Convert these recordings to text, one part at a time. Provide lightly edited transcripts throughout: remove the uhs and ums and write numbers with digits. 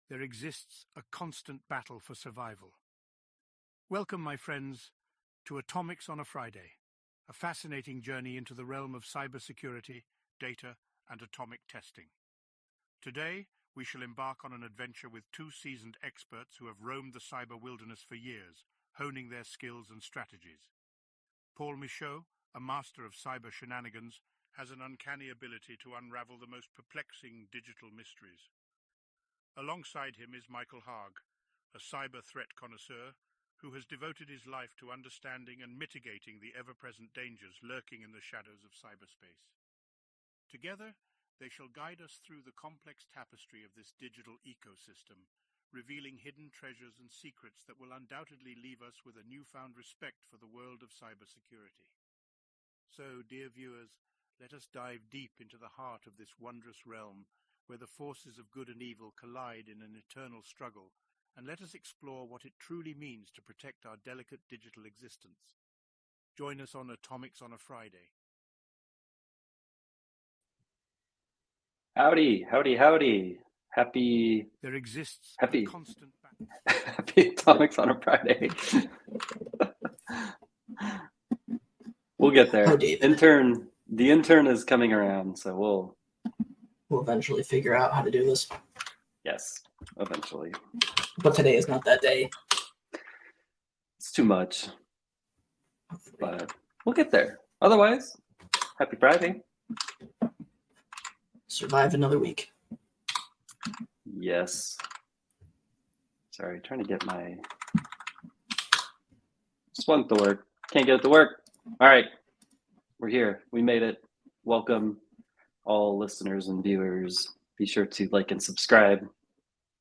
there exists a constant battle for survival. Welcome, my friends, to Atomics on a Friday, a fascinating journey into the realm of cybersecurity, data, and atomic testing. Today, we shall embark on an adventure with two seasoned experts who have roamed the cyber wilderness for years, honing their skills and strategies. Paul Michaud, a master of cyber shenanigans, has an uncanny ability to unravel the most perplexing digital mysteries. Alongside him is Michael Haag, a cyber threat connoisseur who has devoted his life to understanding and mitigating the ever-present dangers lurking in the shadows of cyberspace. Together, they shall guide us through the complex tapestry of this digital ecosystem, revealing hidden treasures and secrets that will undoubtedly leave us with a newfound respect for the world of cybersecurity. So, dear viewers, let us dive deep into the heart of this wondrous realm, where the forces of good and evil collide in an eternal struggle, and let us explore what it truly means to protect our delicate digital existence. Join us on Atomics on a Friday. Howdy, howdy, howdy. Happy Constant battle. Happy Atomics on a Friday. We'll get there. Oh, David. The intern is coming around, so We'll eventually figure out how to do this. yes, eventually. But today is not that day. It's too much, but we'll get there. Otherwise, happy Friday. Survive another week. Yes. Sorry, trying to get my... Just want it to work. Can't get it to work. All right. We're here. We made it. Welcome, all listeners and viewers. Be sure to like and subscribe.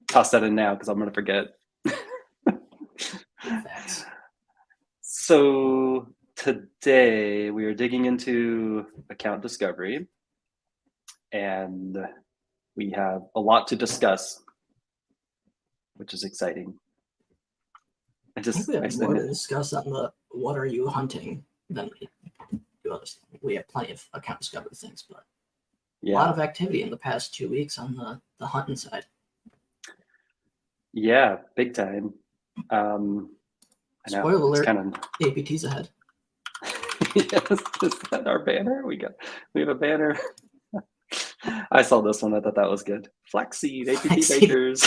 Toss that in now because I'm going to forget. Facts. So today we are digging into account discovery. And we have a lot to discuss, which is exciting. I think we have more to discuss on the what are you hunting than we do others. We have plenty of account discovery things, but a lot of activity in the past 2 weeks on the hunting side. Yeah, big time. Spoiler alert, APT's ahead. Yes, is that our banner? We have a banner. I saw this one. I thought that was good. Flaxseed, APT bakers.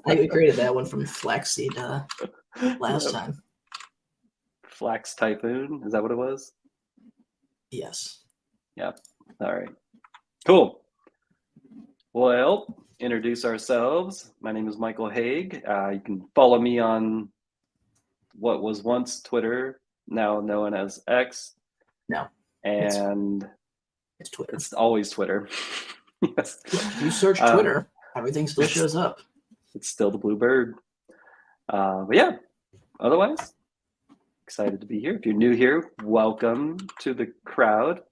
I created that one from Flaxseed last time. Flax Typhoon, is that what it was? Yes. Yep. All right. Cool. Well, introduce ourselves. My name is Michael Haag. You can follow me on what was once Twitter, now known as X. No. And it's Twitter. It's always Twitter. Yes. If you search Twitter, everything still shows up. It's still the blue bird. But yeah, otherwise, excited to be here. If you're new here, welcome to the crowd.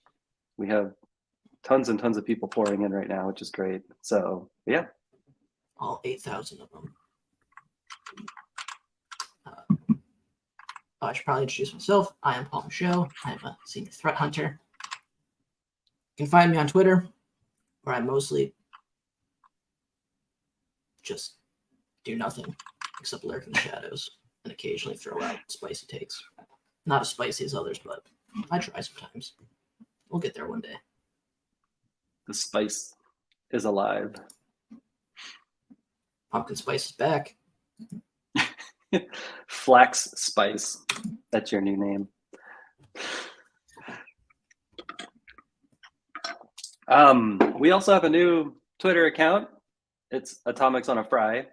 We have tons and tons of people pouring in right now, which is great. So yeah. All 8,000 of them. I should probably introduce myself. I am Paul Michaud. I am a senior threat hunter. You can find me on Twitter, where I mostly just do nothing except lurk in the shadows and occasionally throw out spicy takes. Not as spicy as others, but I try sometimes. We'll get there one day. The spice is alive. Pumpkin spice is back. Flax Spice. That's your new name. We also have a new Twitter account. It's Atomics on a Fry.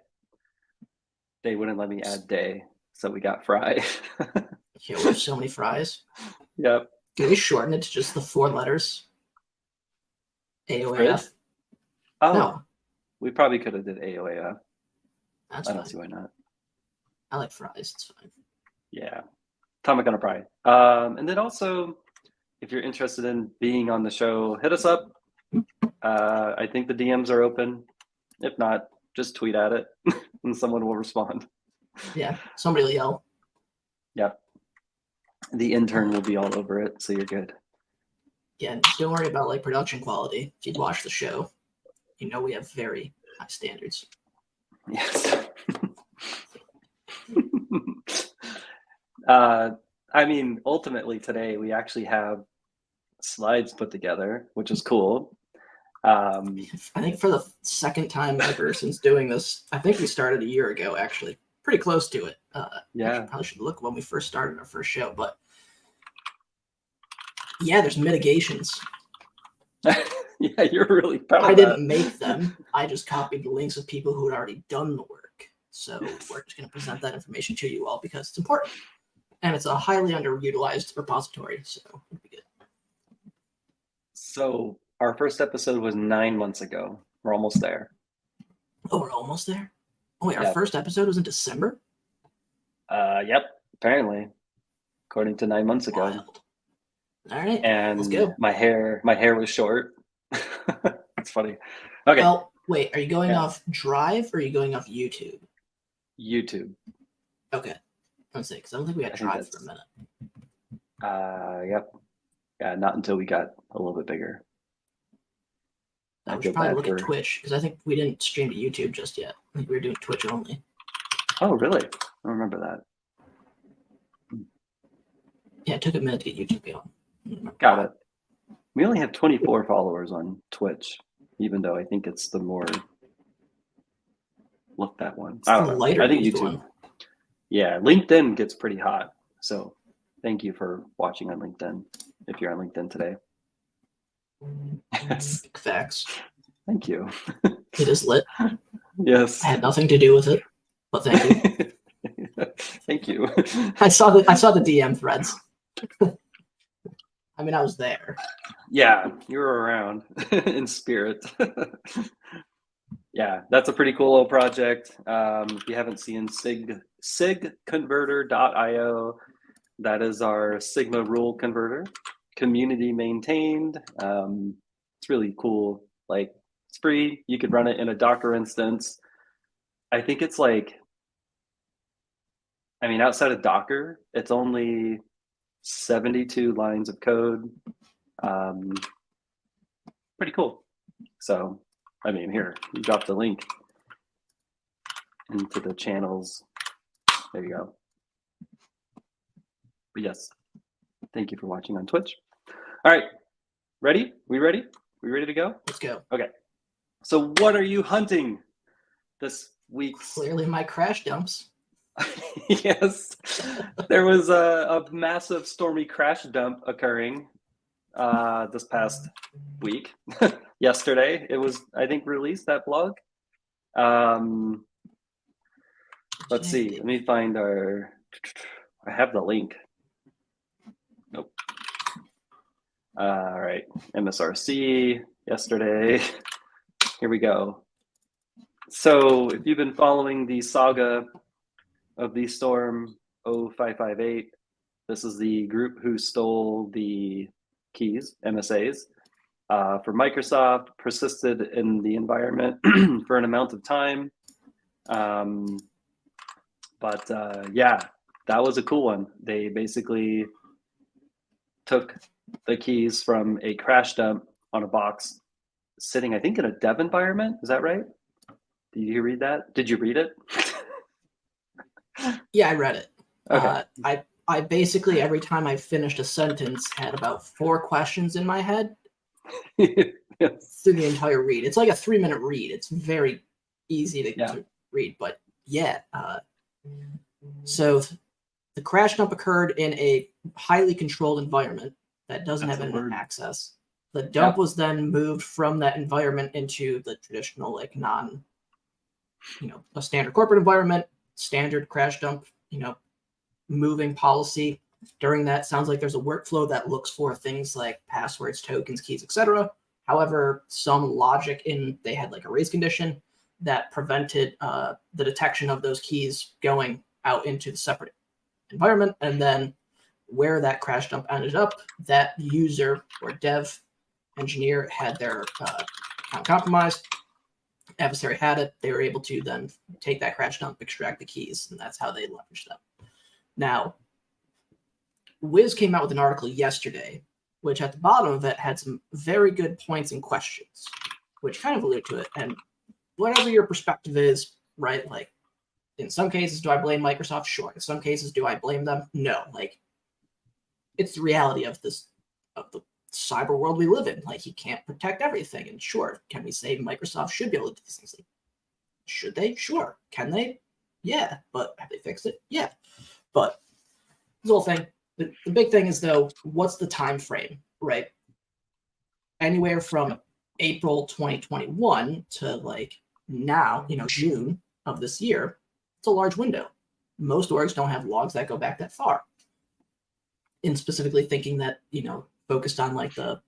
They wouldn't let me add day, so we got Fry. Yeah, we have so many fries. Yep. Can we shorten it to just the 4 letters? AOAF? Fridge? Oh, no. We probably could have did AOAF. That's I fine. don't see why not. I like fries. It's fine. Yeah. Atomic on a Fry. And then also, if you're interested in being on the show, hit us up. I think the DMs are open. If not, just tweet at it and someone will respond. Yeah, somebody will yell. Yep. The intern will be all over it, so you're good. Yeah, and don't worry about production quality. If you'd watch the show, you know we have very high standards. Yes. I mean, ultimately today we actually have slides put together, which is cool. I think for the second time ever since doing this, I think we started a year ago, actually, pretty close to it. Yeah. Probably should look when we first started our first show, but yeah, there's mitigations. Yeah, you're really proud of I that. didn't make them. I just copied the links of people who had already done the work. So we're just going to present that information to you all because it's important. And it's a highly underutilized repository, so it'll be good. So our first episode was 9 months ago. We're almost there. Oh, we're almost there? Oh, wait, our first episode was in December? Yep, apparently. According to 9 months ago. Wild. All right, and let's go. My hair was short. That's funny. Okay. Well, wait, are you going off Drive or are you going off YouTube? YouTube. Okay. Let's see, because I don't think we had Drive for a minute. Yep. Yeah, not until we got a little bit bigger. We should probably look at Twitch, because I think we didn't stream to YouTube just yet. I think we were doing Twitch only. Oh, really? I don't remember that. Yeah, it took a minute to get YouTube going. Got it. We only have 24 followers on Twitch, even though I think it's the more looked at one. I don't know. I think YouTube. One. Yeah, LinkedIn gets pretty hot. So thank you for watching on LinkedIn, if you're on LinkedIn today. Yes. Facts. Thank you. It is lit. Yes. I had nothing to do with it, but thank you. Thank you. I saw the DM threads. I mean, I was there. Yeah, you were around in spirit. Yeah, that's a pretty cool little project. If you haven't seen sigconverter.io, that is our Sigma rule converter, community maintained. It's really cool. Like, it's free. You could run it in a Docker instance. I think it's like, I mean, outside of Docker, it's only 72 lines of code. Pretty cool. So, I mean, here, you drop the link into the channels. There you go. But yes, thank you for watching on Twitch. All right, ready? We ready? We ready to go? Let's go. Okay. So what are you hunting this week? Clearly my crash dumps. Yes, there was a massive stormy crash dump occurring this past week. Yesterday, it was, I think, released, that blog. Let's see. Let me find our. I have the link. Nope. All right, MSRC yesterday. Here we go. So if you've been following the saga of the storm 0558, this is the group who stole the keys, MSAs, for Microsoft, persisted in the environment for an amount of time. Yeah, that was a cool one. They basically took the keys from a crash dump on a box sitting, I think, in a dev environment. Is that right? Did you read that? Did you read it? Yeah, I read it. Okay. I basically, every time I finished a sentence, had about 4 questions in my head. Yes. Through the entire read. It's like a 3-minute read. It's very easy to read, but yeah. So the crash dump occurred in a highly controlled environment that doesn't have internet access. The dump was then moved from that environment into the traditional, like, a standard corporate environment, standard crash dump, moving policy. During that, sounds like there's a workflow that looks for things like passwords, tokens, keys, etc. However, some logic they had like a race condition that prevented the detection of those keys going out into the separate environment. And then where that crash dump ended up, that user or dev engineer had their account compromised. Adversary had it. They were able to then take that crash dump, extract the keys, and that's how they leveraged them. Now, Wiz came out with an article yesterday, which at the bottom of it had some very good points and questions, which kind of allude to it. And whatever your perspective is, right? Like, in some cases, do I blame Microsoft? Sure. In some cases, do I blame them? No. Like, it's the reality of the cyber world we live in. Like, you can't protect everything. And sure, can we say Microsoft should be able to do these things? Like, should they? Sure. Can they? Yeah. But have they fixed it? Yeah. But this whole thing, the big thing is, though, what's the time frame, right? Anywhere from April 2021 to like now, June of this year, it's a large window. Most orgs don't have logs that go back that far. And specifically thinking that, focused on like the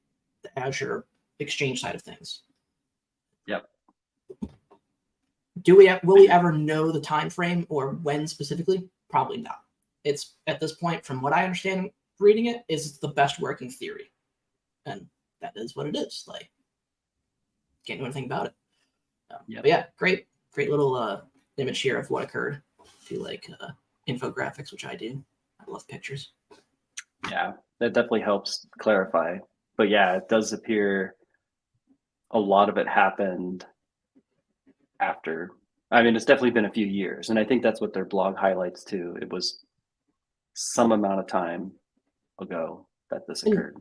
Azure Exchange side of things. Yep. Will we ever know the time frame or when specifically? Probably not. It's at this point, from what I understand reading it, is it's the best working theory. And that is what it is. Like, can't do anything about it. But yeah, great little image here of what occurred. If you like infographics, which I do, I love pictures. Yeah, that definitely helps clarify. But yeah, it does appear a lot of it happened after. I mean, it's definitely been a few years, and I think that's what their blog highlights too. It was some amount of time ago that this occurred.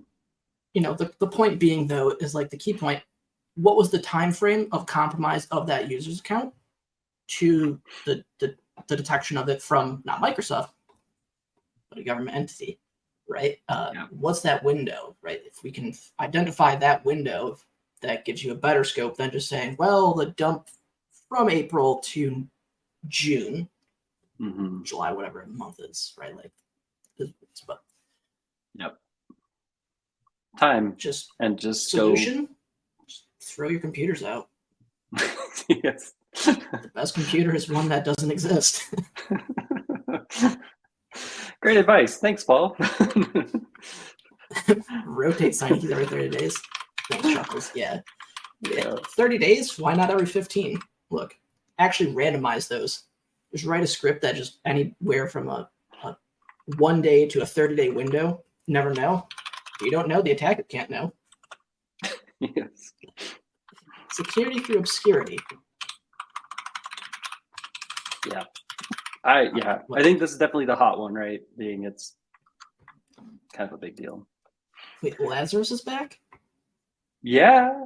The point being, though, is like the key point. What was the time frame of compromise of that user's account to the detection of it from not Microsoft, but a government entity, right? What's that window, right? If we can identify that window, that gives you a better scope than just saying, well, the dump from April to June, July, whatever the month is, right? Like, but time just solution. Just throw your computers out. Yes. The best computer is one that doesn't exist. Great advice. Thanks, Paul. Rotate sign keys every 30 days. Thanks, Chuckles. Yeah. 30 days? Why not every 15? Look, actually randomize those. Just write a script that just anywhere from a 1 day to a 30-day window. Never know. If you don't know, the attacker can't know. Yes. Security through obscurity. Yeah. I think this is definitely the hot one, right? Being it's kind of a big deal. Wait, Lazarus is back? Yeah.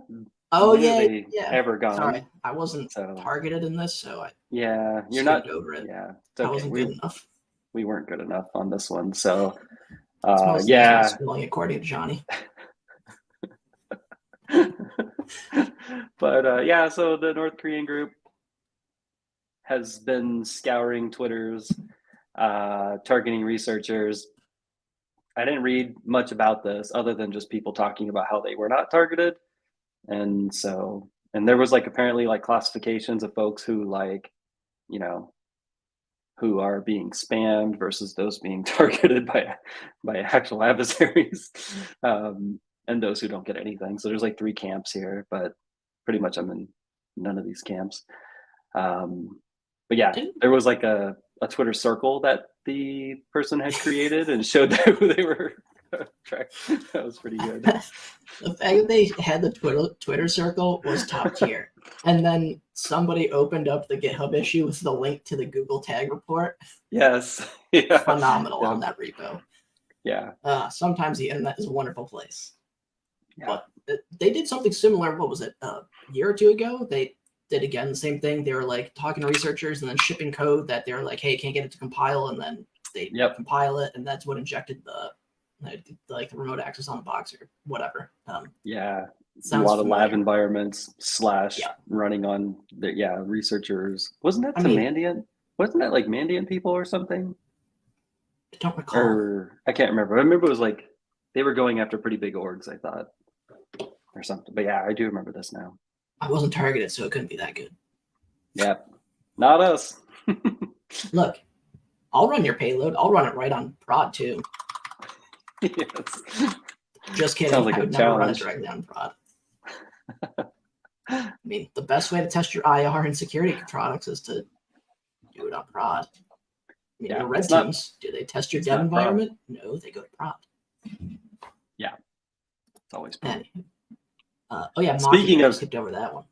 Oh yeah. Ever gone. Sorry, I wasn't targeted in this, so you're not over it. Yeah, it's okay. I wasn't good enough. We weren't good enough on this one, so spelling according to Johnny. But so the North Korean group has been scouring Twitter's, targeting researchers. I didn't read much about this other than just people talking about how they were not targeted. And there was like apparently like classifications of folks who who are being spammed versus those being targeted by actual adversaries, and those who don't get anything. So there's like 3 camps here, but pretty much I'm in none of these camps. But yeah, there was like a Twitter circle that the person had created and showed who they were. That was pretty good. The fact that they had the Twitter circle was top tier. And then somebody opened up the GitHub issue with the link to the Google tag report. Yes. Yeah. Phenomenal on that repo. Yeah. Sometimes the internet is a wonderful place. Yeah. But they did something similar. What was it? A year or 2 ago? They did again the same thing. They were like talking to researchers and then shipping code that they were like, hey, can't get it to compile, and then they compile it, and that's what injected the remote access on the box or whatever. A lot of lab environments / running on the researchers. Wasn't that Mandiant? Wasn't that like Mandiant people or something? I don't recall. Or I can't remember. I remember it was like they were going after pretty big orgs, I thought, or something. But yeah, I do remember this now. I wasn't targeted, so it couldn't be that good. Yep. Not us. Look, I'll run your payload. I'll run it right on prod too. Yes. Just kidding. Sounds like I would never run it directly on prod. I mean, the best way to test your IR and security products is to do it on prod. I mean, your red teams, do they test your dev environment? No, they go to prod. Yeah. It's always prod. Speaking of, skipped over that one.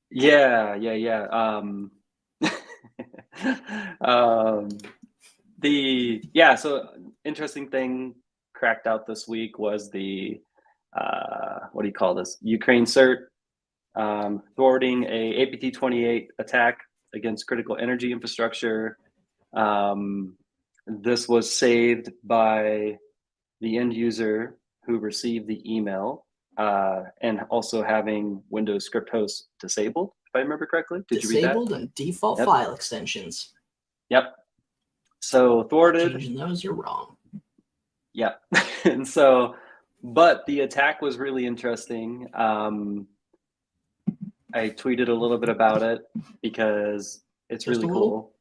Yeah. So interesting thing cracked out this week was the what do you call this? Ukraine cert thwarting a APT-28 attack against critical energy infrastructure. This was saved by the end user who received the email and also having Windows script host disabled, if I remember correctly. Did you read that? Disabled and default file extensions. Yep. So thwarted. Changing those, you're wrong. Yep. And so, but the attack was really interesting. I tweeted a little bit about it because it's Just really a cool.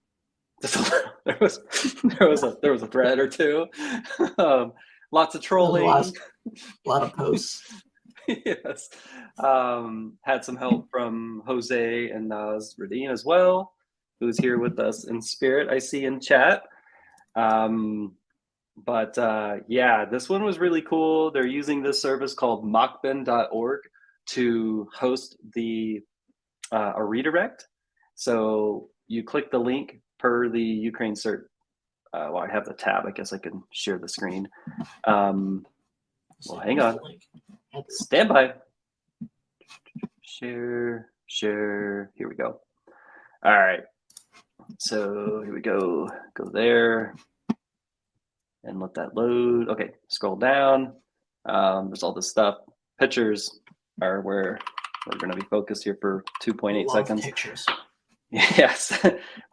There was a thread or two. Lots of trolling. A lot of posts. Yes. Had some help from Jose and Naz Radin as well, who's here with us in spirit, I see in chat. This one was really cool. They're using this service called mockbin.org to host a redirect. So you click the link per the Ukraine cert. I have the tab. I guess I can share the screen. Hang on. Stand by. Share. Here we go. All right. So here we go. Go there and let that load. Okay, scroll down. There's all this stuff. Pictures are where we're going to be focused here for 2.8 seconds. Pictures. Yes.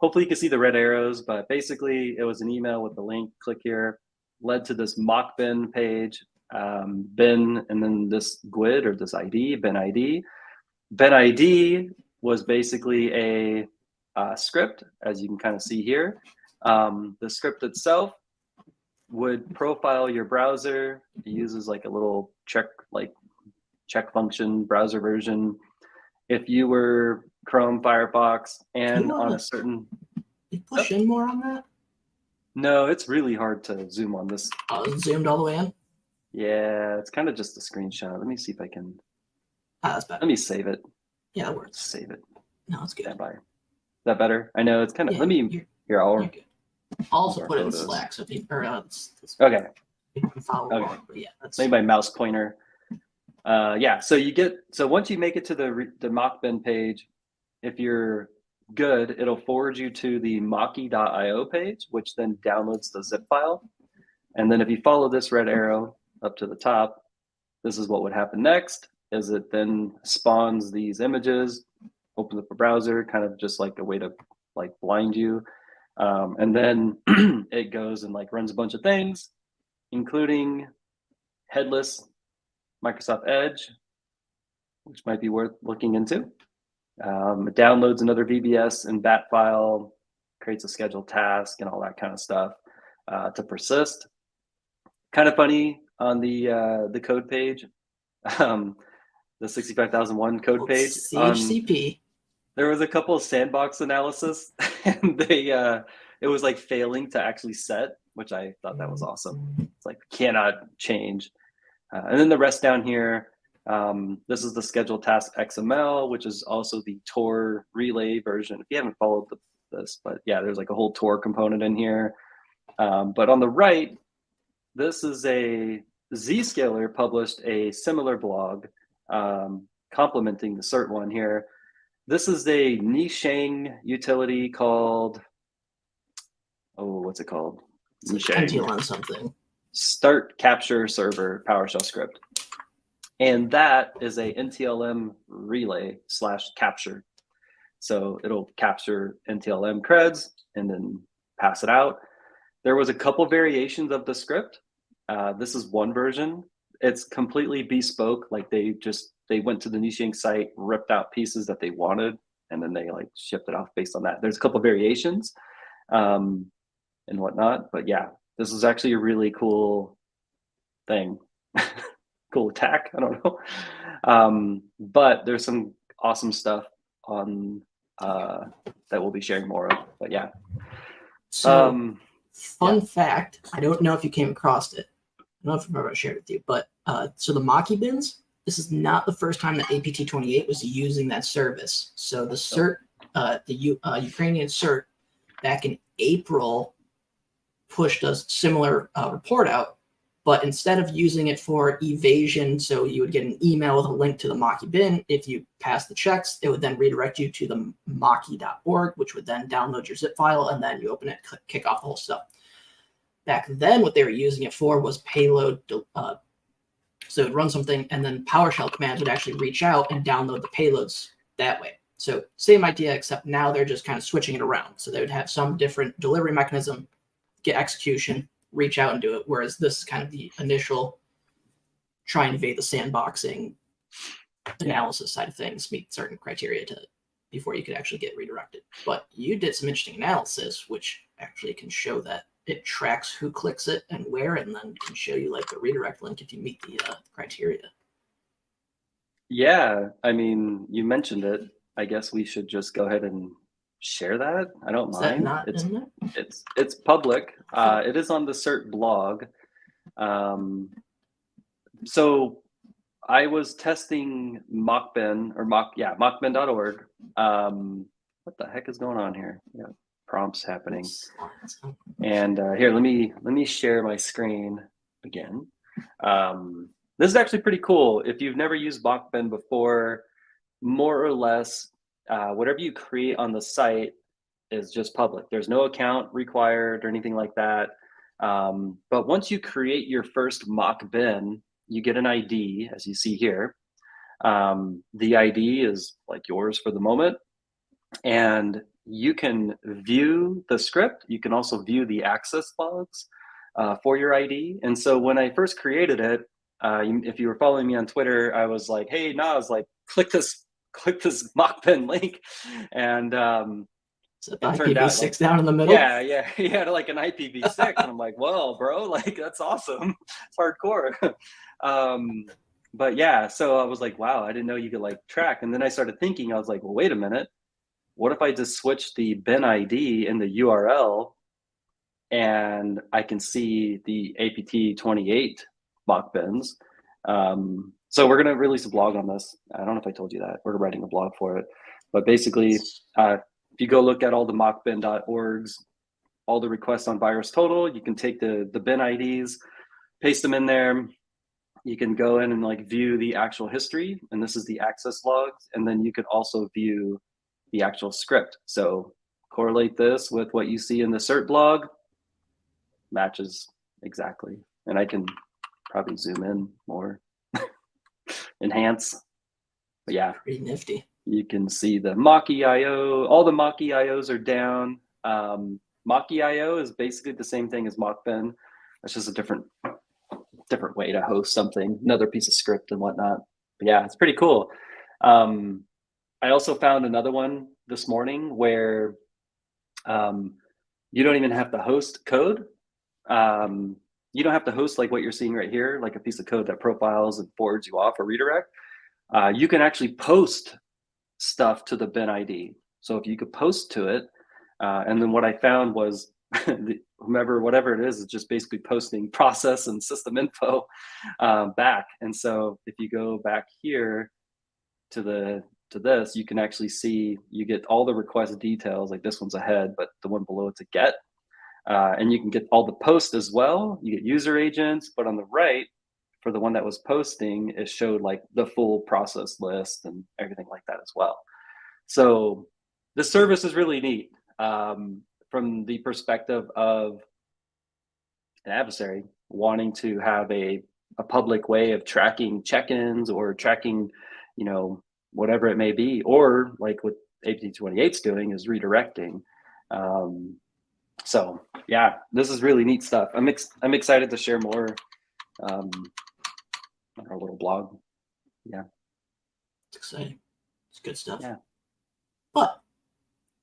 Hopefully you can see the red arrows, but basically it was an email with the link. Click here. Led to this mock bin page. Bin and then this GUID or this ID, bin ID. Bin ID was basically a script, as you can kind of see here. The script itself would profile your browser. It uses like a little check function browser version. If you were Chrome, Firefox, and on a certain... You push in more on that? No, it's really hard to zoom on this. Oh, is it zoomed all the way in? Yeah, it's kind of just a screenshot. Let me see if I can... that's better. Let me save it. Yeah, that works. Save it. No, it's good. Stand by. Is that better? I know it's kind of... Yeah, let me... Here, I'll also put it in Slack, so if you... Okay. You can follow along, but yeah, that's... Maybe my mouse pointer. So once you make it to the mock bin page, if you're good, it'll forward you to the mocky.io page, which then downloads the zip file. And then if you follow this red arrow up to the top, this is what would happen next, is it then spawns these images, opens up a browser, kind of just like a way to like blind you. And then it goes and like runs a bunch of things, including headless Microsoft Edge, which might be worth looking into. It downloads another VBS and bat file, creates a scheduled task and all that kind of stuff to persist. Kind of funny on the code page, the 65001 code page. CHCP. There was a couple of sandbox analysis, and it was like failing to actually set, which I thought that was awesome. It's like cannot change. And then the rest down here, this is the scheduled task XML, which is also the Tor relay version. If you haven't followed this, but yeah, there's like a whole Tor component in here. But on the right, this is a Zscaler published a similar blog complementing the cert one here. This is a Nishang utility called, what's it called? NTLM something. Start capture server PowerShell script. And that is a NTLM relay / capture. So it'll capture NTLM creds and then pass it out. There was a couple variations of the script. This is one version. It's completely bespoke. Like they went to the Nishang site, ripped out pieces that they wanted, and then they like shipped it off based on that. There's a couple variations and whatnot. But yeah, this is actually a really cool thing. Cool attack, I don't know. But there's some awesome stuff on that we'll be sharing more of. But yeah. So fun fact, I don't know if you came across it. I don't know if I've ever shared it with you, but so the Maki bins, this is not the first time that APT-28 was using that service. So the cert, Ukrainian cert back in April pushed a similar report out, but instead of using it for evasion, so you would get an email with a link to the Mach-E bin. If you pass the checks, it would then redirect you to the mach.org, which would then download your zip file, and then you open it, kick off the whole stuff. Back then, what they were using it for was payload. So it would run something, and then PowerShell commands would actually reach out and download the payloads that way. So same idea, except now they're just kind of switching it around. So they would have some different delivery mechanism, get execution, reach out and do it. Whereas this is kind of the initial try and evade the sandboxing analysis side of things, meet certain criteria before you could actually get redirected. But you did some interesting analysis, which actually can show that it tracks who clicks it and where, and then can show you like the redirect link if you meet the criteria. Yeah, I mean, you mentioned it. I guess we should just go ahead and share that. I don't Is mind. that not in there? It's public. It is on the CERT blog. So I was testing mockbin or mockbin.org. What the heck is going on here? Yeah, prompts happening. And here, let me share my screen again. This is actually pretty cool. If you've never used mockbin before, more or less, whatever you create on the site is just public. There's no account required or anything like that. But once you create your first mock bin, you get an ID, as you see here. The ID is like yours for the moment. And you can view the script. You can also view the access logs for your ID. And so when I first created it, if you were following me on Twitter, I was like, hey, Nas, like click this mockbin link. And so IPv6 down in the middle? Yeah, he had like an IPv6. And I'm like, well, bro, like that's awesome. It's hardcore. But yeah, so I was like, wow, I didn't know you could like track. And then I started thinking, I was like, well, wait a minute. What if I just switch the bin ID in the URL and I can see the APT28 mock bins? So we're going to release a blog on this. I don't know if I told you that. We're writing a blog for it. But basically, if you go look at all the mockbin.orgs, all the requests on VirusTotal, you can take the bin IDs, paste them in there. You can go in and like view the actual history, and this is the access logs. And then you could also view the actual script. So correlate this with what you see in the CERT blog, matches exactly. And I can probably zoom in more, enhance. But yeah, pretty nifty. You can see the Mach-E IO. All the Mach-E IOs are down. Mach-E IO is basically the same thing as mockbin. It's just a different way to host something, another piece of script and whatnot. But yeah, it's pretty cool. I also found another one this morning where you don't even have to host code. You don't have to host like what you're seeing right here, like a piece of code that profiles and forwards you off a redirect. You can actually post stuff to the bin ID. So if you could post to it, and then what I found was whatever it is just basically posting process and system info back. And so if you go back here to this, you can actually see, you get all the request details, like this one's a head, but the one below it's a get. And you can get all the posts as well. You get user agents, but on the right, for the one that was posting, it showed like the full process list and everything like that as well. So the service is really neat from the perspective of an adversary wanting to have a public way of tracking check-ins or tracking, whatever it may be, or like what APT28's doing is redirecting. So yeah, this is really neat stuff. I'm excited to share more on our little blog. Yeah, it's exciting. It's good stuff. Yeah, but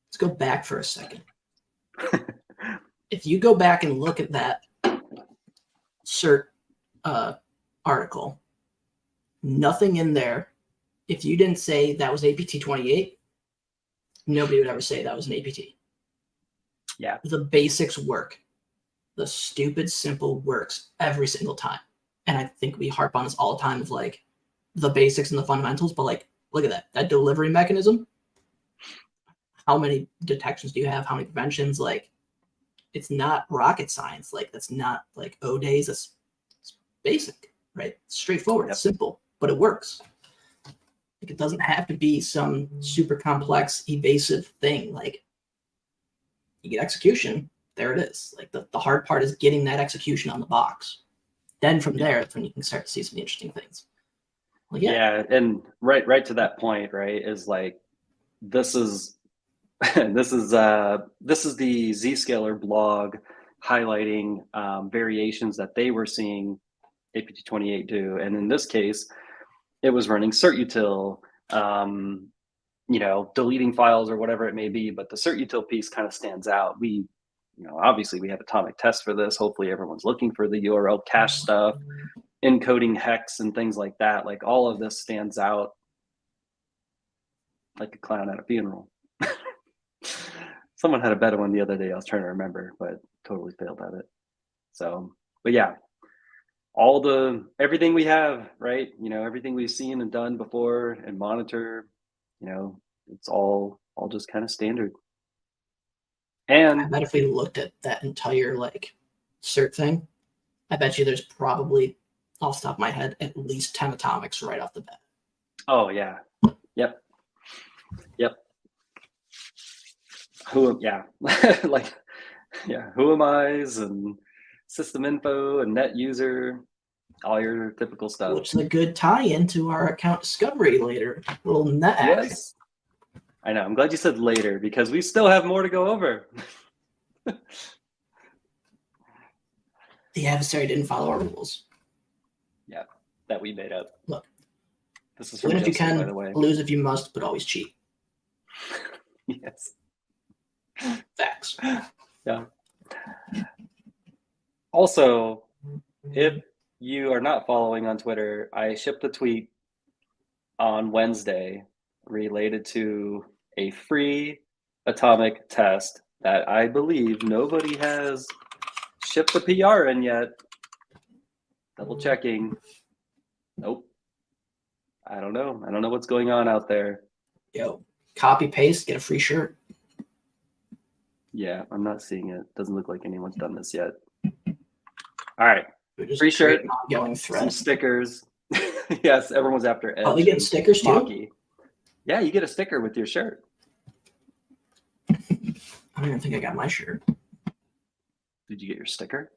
let's go back for a second. If you go back and look at that CERT article, nothing in there. If you didn't say that was APT28, nobody would ever say that was an APT. Yeah. The basics work. The stupid simple works every single time. And I think we harp on this all the time of like the basics and the fundamentals, but like, look at that delivery mechanism. how many detections do you have? How many preventions? Like, it's not rocket science. Like, that's not like O days. It's basic, right? Straightforward. It's simple, but it works. Like, it doesn't have to be some super complex, evasive thing. Like, you get execution, there it is. Like, the hard part is getting that execution on the box. Then from there, that's when you can start to see some interesting things. Like, yeah, and right to that point, right, is like, this is this is the Zscaler blog highlighting variations that they were seeing APT28 do, and in this case, it was running certutil, deleting files or whatever it may be. But the certutil piece kind of stands out. We, obviously we have atomic tests for this. Hopefully everyone's looking for the URL cache stuff, encoding hex and things like that. Like, all of this stands out like a clown at a funeral. Someone had a better one the other day. I was trying to remember, but totally failed at it. So, but yeah, everything we have, right? Everything we've seen and done before and monitor, it's all just kind of standard. And I bet if we looked at that entire like cert thing, I bet you there's probably, off the top of my head, at least 10 atomics right off the bat. Oh yeah. Yep. Who am I's and system info and net user, all your typical stuff. Which is a good tie-in to our account discovery later. A little net attack. Yes. I know. I'm glad you said later, because we still have more to go over. The adversary didn't follow our rules. Yeah, that we made up. Look, this is from win if you Jesse, can, by the way. lose if you must, but always cheat. Yes. Facts. Yeah. Also, if you are not following on Twitter, I shipped a tweet on Wednesday related to a free atomic test that I believe nobody has shipped the PR in yet. Double checking. Nope. I don't know. I don't know what's going on out there. Yo, copy paste, get a free shirt. Yeah, I'm not seeing it. Doesn't look like anyone's done this yet. All right. Free shirt, some stickers. Yes, everyone's after Edge. Oh, they getting stickers too? Maki. Yeah, you get a sticker with your shirt. I don't even think I got my shirt. Did you get your sticker?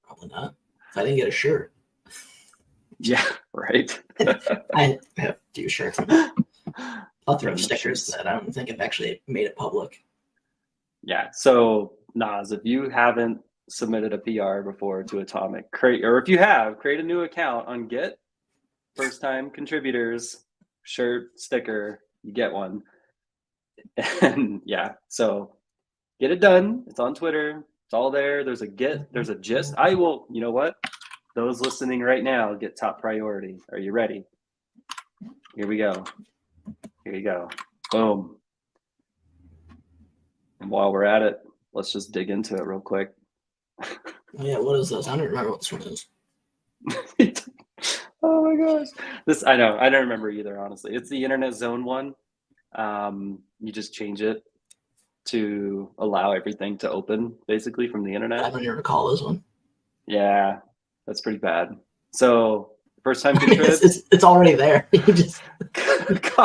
Probably not. If I didn't get a shirt. Yeah, right. I have a few shirts. Plethora of stickers that I don't think I've actually made it public. Yeah, so Nas, if you haven't submitted a PR before to Atomic, create a new account on Git. First time contributors, shirt, sticker, you get one. And yeah, so get it done. It's on Twitter. It's all there. There's a Git, there's a gist. I will, you know what? Those listening right now get top priority. Are you ready? Here we go. Here you go. Boom. And while we're at it, let's just dig into it real quick. Oh, yeah, what is this? I don't remember what this one is. Oh my gosh. I don't remember either, honestly. It's the Internet Zone one. You just change it to allow everything to open basically from the internet. I don't even recall this one. Yeah, that's pretty bad. So first time contrib. it's already there.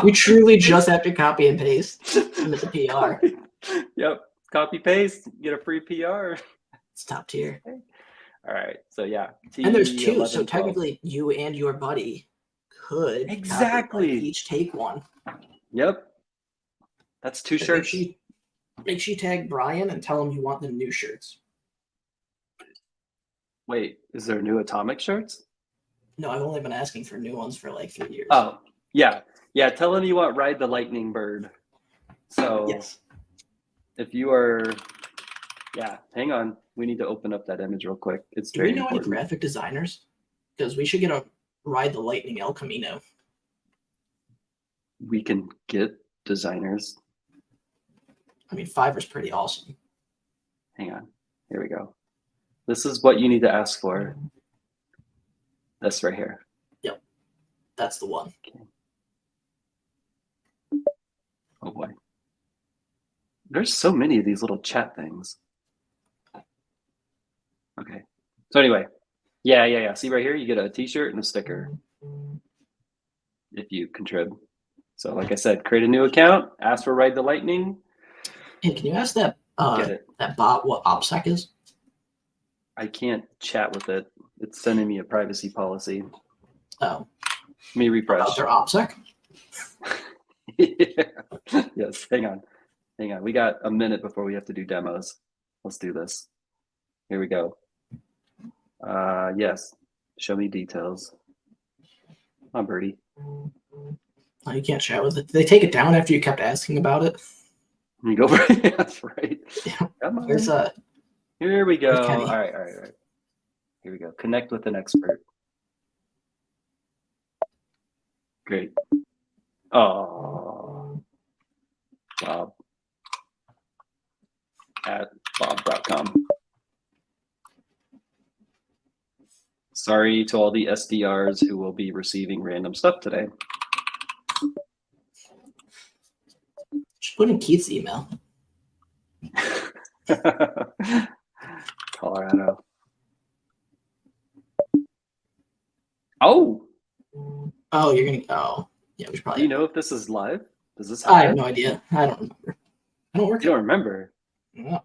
We truly just have to copy and paste submit the PR. Yep. Copy paste, get a free PR. It's top tier. All right. So yeah. And there's two, so technically you and your buddy could each take one. Yep. That's two shirts. Make sure you tag Brian and tell him you want the new shirts. Wait, is there new Atomic shirts? No, I've only been asking for new ones for like 3 years. Oh, yeah. Yeah, tell him you want Ride the Lightning Bird. So yes. If you are, yeah, hang on. We need to open up that image real quick. It's Do we know any graphic designers? Because we should get a Ride the Lightning El Camino. We can get designers. I mean, Fiverr's pretty awesome. Hang on. Here we go. This is what you need to ask for. This right here. Yep. That's the one. Okay. Oh boy. There's so many of these little chat things. Okay. So anyway, yeah. See right here, you get a t-shirt and a sticker if you contrib. So like I said, create a new account, ask for Ride the Lightning. Hey, can you ask that that bot what OPSEC is? I can't chat with it. It's sending me a privacy policy. Oh. Let me refresh. About their OPSEC? Yeah. Yes, hang on. We got a minute before we have to do demos. Let's do this. Here we go. Yes. Show me details. Come on, Birdie. Oh, you can't chat with it. Did they take it down after you kept asking about it? You go for it. That's right. Come on. There's Here we go. All right. Here we go. Connect with an expert. Great. Oh, Bob at bob.com. Sorry to all the SDRs who will be receiving random stuff today. Just put in Keith's email. Colorado. Oh, you're gonna. Oh, yeah. We should probably. Do you know if this is live? Does this? I have no idea. I don't remember. I don't work. You don't remember? No.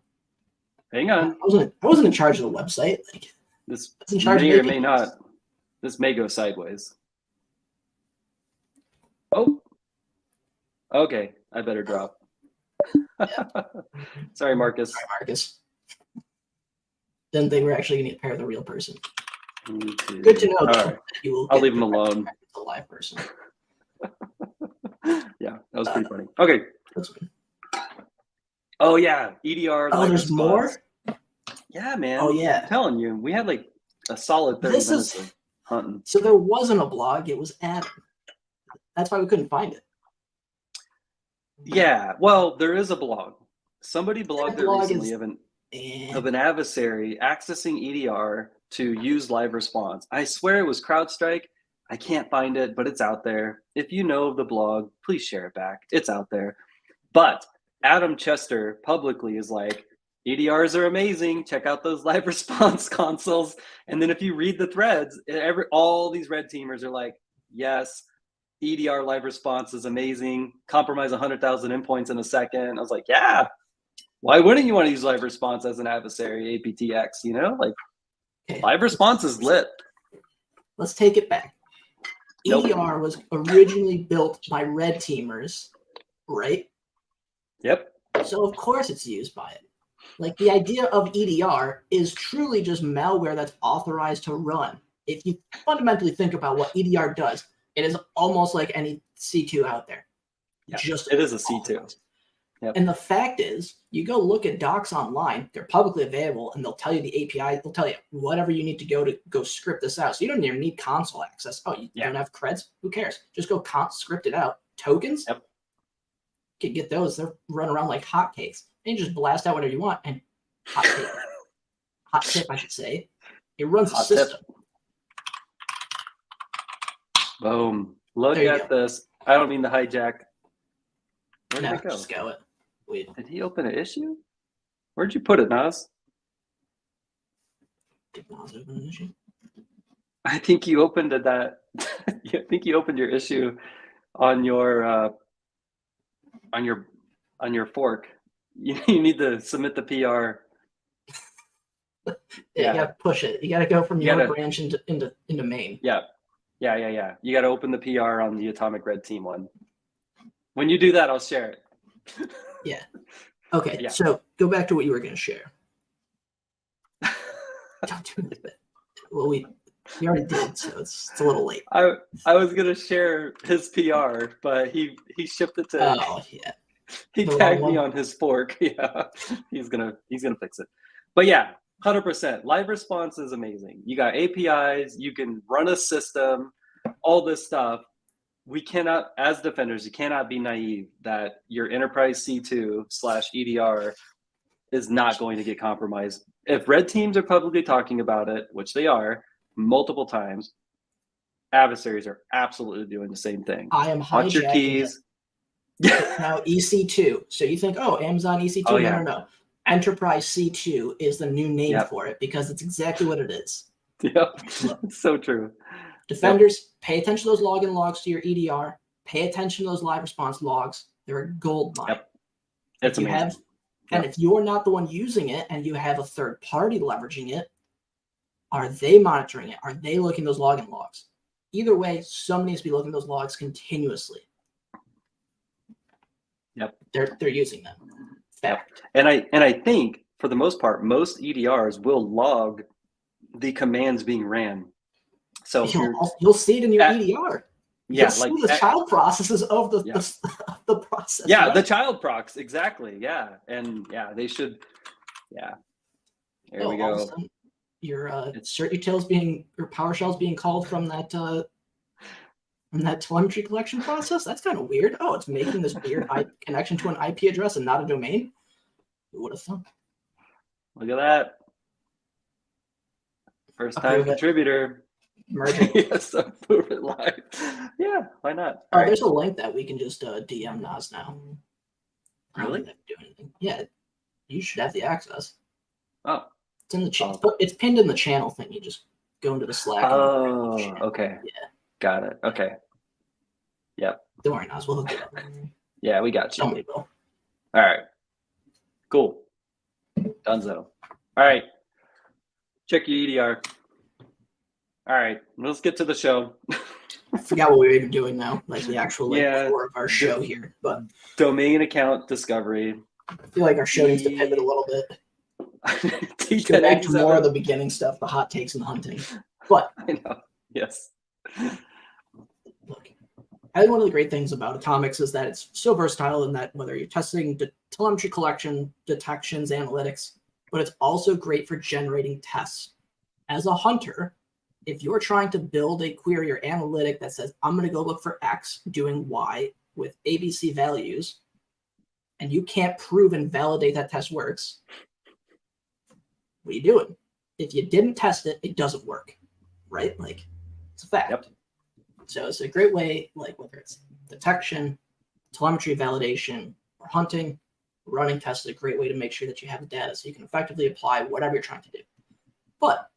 Hang on. I wasn't in charge of the website. Like this may or may not. This may go sideways. Oh. Okay. I better drop. Sorry, Marcus. Didn't think we're actually going to pair the real person. Good to know. All right. I'll leave him alone. A live person. Yeah, that was pretty funny. Okay. That's good. Oh yeah, EDR. Oh, there's more. Yeah, man. Oh yeah. I'm telling you, we had like a solid 30 minutes of hunting. So there wasn't a blog; it was Adam. That's why we couldn't find it. Yeah, well, there is a blog. Somebody blogged there recently of an adversary accessing EDR to use live response. I swear it was CrowdStrike. I can't find it, but it's out there. If you know of the blog, please share it back. It's out there. But Adam Chester publicly is like, EDRs are amazing. Check out those live response consoles. And then if you read the threads, all these red teamers are like, yes, EDR live response is amazing. Compromise 100,000 endpoints in a second. I was like, yeah. Why wouldn't you want to use live response as an adversary, APTX? You know, like live response is lit. Let's take it back. EDR was originally built by red teamers, right? Yep. So of course it's used by it. Like the idea of EDR is truly just malware that's authorized to run. If you fundamentally think about what EDR does, it is almost like any C2 out there. Yeah, it is a C2. Yep. And the fact is, you go look at docs online, they're publicly available, and they'll tell you the API, they'll tell you whatever you need to go script this out. So you don't even need console access. Oh, you don't have creds? Who cares? Just go script it out. Tokens? Yep. You can get those. They're run around like hotcakes. And you just blast out whatever you want. And hot tip, I should say. It runs the system. Boom. Look at this. I don't mean to hijack. Where did it go? Just go it. Wait. Did he open an issue? Where'd you put it, Nas? Did Nas open an issue? I think you opened that. I think you opened your issue on your fork. You need to submit the PR. You gotta push it. You gotta go from your branch into main. Yeah. You gotta open the PR on the Atomic Red Team one. When you do that, I'll share it. Yeah. Okay. Yeah. So go back to what you were gonna share. Don't do it. Well, we already did, so it's a little late. I was gonna share his PR, but he shipped it to. Oh yeah. He tagged me on his fork. Yeah, he's gonna fix it. But yeah, 100%. Live response is amazing. You got APIs. You can run a system. All this stuff. We cannot, as defenders, you cannot be naive that your enterprise C2/EDR is not going to get compromised. If red teams are publicly talking about it, which they are multiple times, adversaries are absolutely doing the same thing. I am Watch your keys. Now EC2. So you think, oh, Amazon EC2? Oh, yeah. No. Enterprise C2 is the new name for it because it's exactly what it is. Yep, it's so true. Defenders, pay attention to those login logs to your EDR. Pay attention to those live response logs. They're a gold mine. Yep. It's amazing. And if you're not the one using it and you have a third party leveraging it, are they monitoring it? Are they looking at those login logs? Either way, somebody needs to be looking at those logs continuously. Yep. They're using them. Fact. Yep. And I think for the most part, most EDRs will log the commands being ran. So you'll see it in your EDR. Yeah, like the child processes of the process. Yeah, right? the child procs, exactly. Yeah. And yeah, they should. Yeah. There we go. Your cert utils or PowerShell's being called from that telemetry collection process. That's kind of weird. Oh, it's making this weird connection to an IP address and not a domain. Who would have thought? Look at that. First time contributor. Merging. Yes, approve it live. Yeah, why not? Oh, there's a link that we can just DM Nas now. Really? Do anything. Yeah, you should have the access. Oh, it's in the channel. It's pinned in the channel thing. You just go into the Slack. Oh, okay. Yeah, got it. Okay. Yep. Don't worry, Nas. We'll hook it up. Yeah, we got you. Somebody will. All right. Cool. Dunzo. All right. Check your EDR. All right, let's get to the show. I forgot what we were even doing now, like the actual core of our show here. But domain account discovery. I feel like our show needs to pivot a little bit. Go back to more of the beginning stuff, the hot takes and the hunting. But I know. Yes. Look, I think one of the great things about Atomics is that it's so versatile in that whether you're testing telemetry collection, detections, analytics, but it's also great for generating tests. As a hunter, if you're trying to build a query or analytic that says, I'm going to go look for X doing Y with ABC values, and you can't prove and validate that test works, what are you doing? If you didn't test it, it doesn't work, right? Like, it's a fact. Yep. So it's a great way, like whether it's detection, telemetry validation, or hunting, running tests is a great way to make sure that you have the data so you can effectively apply whatever you're trying to do. But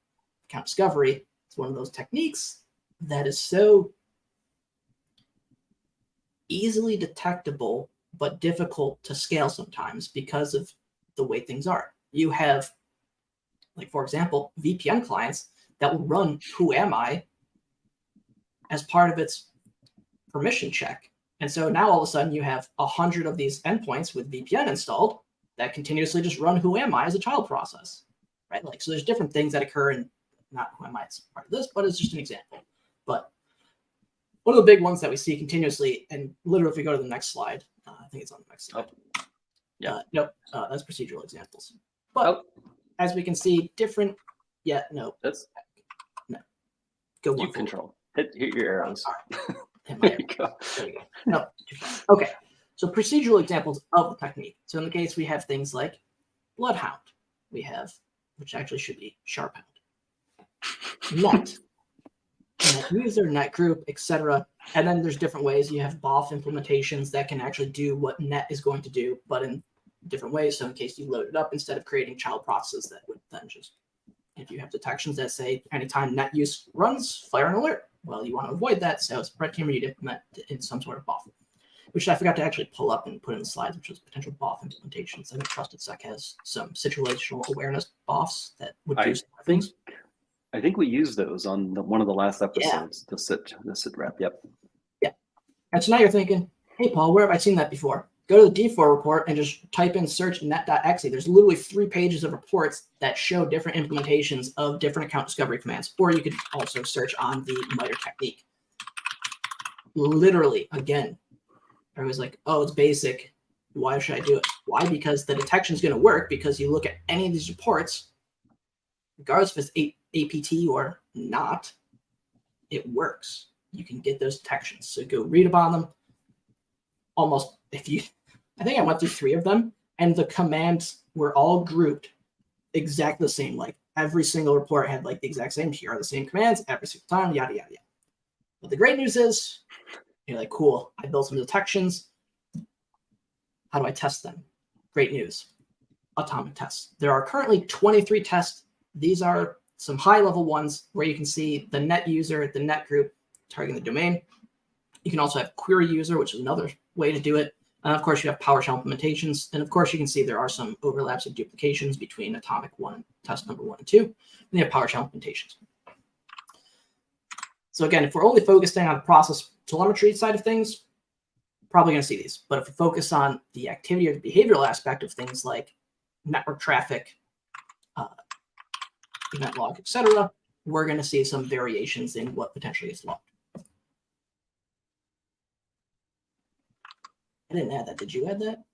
account discovery, it's one of those techniques that is so easily detectable, but difficult to scale sometimes because of the way things are. You have, like, for example, VPN clients that will run Who Am I as part of its permission check. And so now all of a sudden you have 100 of these endpoints with VPN installed that continuously just run Who Am I as a child process, right? Like, so there's different things that occur in not Who Am I as part of this, but it's just an example. But one of the big ones that we see continuously, and literally if we go to the next slide, I think it's on the next slide. Oh. Yeah. Nope, that's procedural examples. But as we can see, different, That's Go you control. Hit your arrows. There you go. No. Okay. So procedural examples of the technique. So in the case, we have things like Bloodhound. We have, which actually should be Sharphound. Net user, net group, etc. And then there's different ways. You have BOF implementations that can actually do what net is going to do, but in different ways. So in case you load it up, instead of creating child processes that would then just, if you have detections that say anytime net use runs, fire an alert. Well, you want to avoid that, so it's red team you'd implement in some sort of BOF, which I forgot to actually pull up and put in the slides, which was potential BOF implementations. I think TrustedSec has some situational awareness BOFs that would do some things. I think we used those on one of the last episodes. The sit rep. Yep. Yeah. And so now you're thinking, hey, Paul, where have I seen that before? Go to the D4 report and just type in search net.exe. There's literally 3 pages of reports that show different implementations of different account discovery commands. Or you could also search on the MITRE technique. Literally, again, I was like, oh, it's basic. Why should I do it? Why? Because the detection is going to work because you look at any of these reports, regardless if it's APT or not, it works. You can get those detections. So go read about them. Almost, I think I went through 3 of them, and the commands were all grouped exactly the same. Like every single report had like the exact same. Here are the same commands every single time. Yada yada yada. But the great news is, you're like, cool. I built some detections. How do I test them? Great news. Atomic tests. There are currently 23 tests. These are some high-level ones where you can see the net user, the net group, targeting the domain. You can also have query user, which is another way to do it. And of course, you have PowerShell implementations. And of course, you can see there are some overlaps and duplications between Atomic 1, test number 1 and 2. And you have PowerShell implementations. So again, if we're only focusing on the process telemetry side of things, probably going to see these. But if we focus on the activity or the behavioral aspect of things like network traffic, event log, etc., we're going to see some variations in what potentially is logged. I didn't add that. Did you add that?